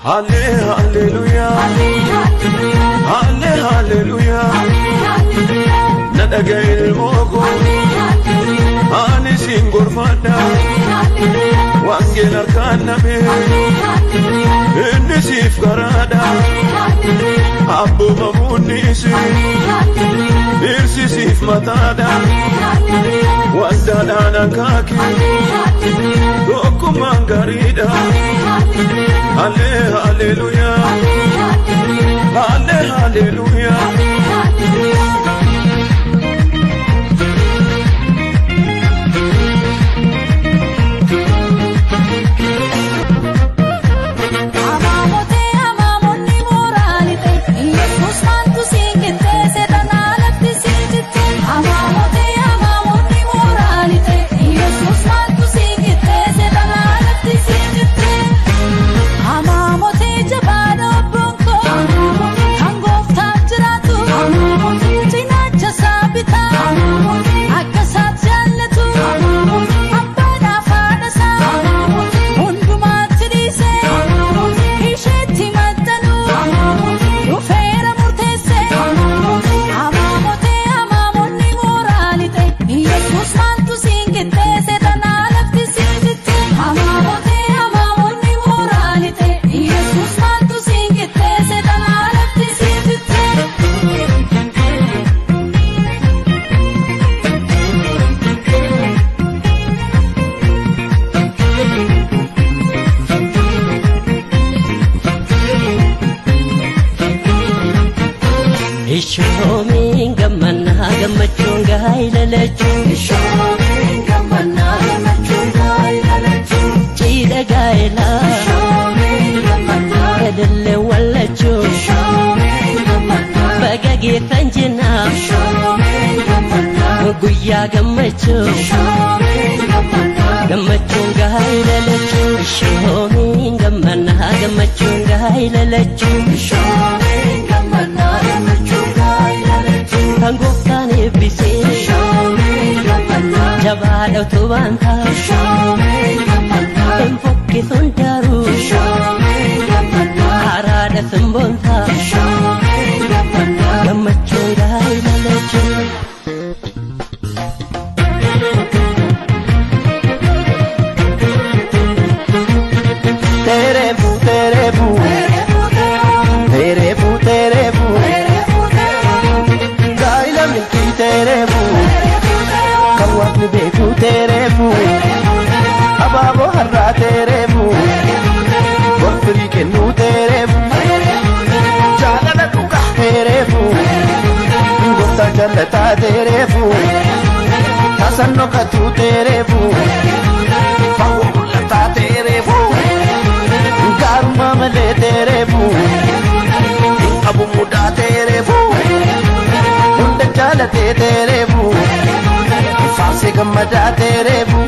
Hallelujah, hallelujah, nadaga ilmogo, ani singur fada, wangela kanabe, nisif karada, abu mamunisi, irsisif matada, wandana kaki, dokumangarida. Hallelujah, hallelujah. Shomin gamana gamachunga ilalechu Shomin gamana gamachunga ilalechu Chida gaila Shomin gamana kadale walachu Shomin gamana bagagi tanjina Shomin gamana guya gamachu Shomin gamana gamachunga ilalechu Shomin gamana gamachunga ilalechu Shomin gamana Tanggoktan ibisi Shomin gamana Jabada tubanta Shomin gamana Tempokki sundaru Shomin gamana Harada sembonta Shomin gamana Gamachunga ilalechu Terebu, terebu, terebu, terebu, gaila milki terebu, kawat beku terebu, ababo harra terebu, bofri kenu terebu, jalana tuka terebu, gota jalata terebu, tasanno katu terebu, fawulata terebu. Male terebu, abu muda terebu, unda jala terebu, fase gamada terebu,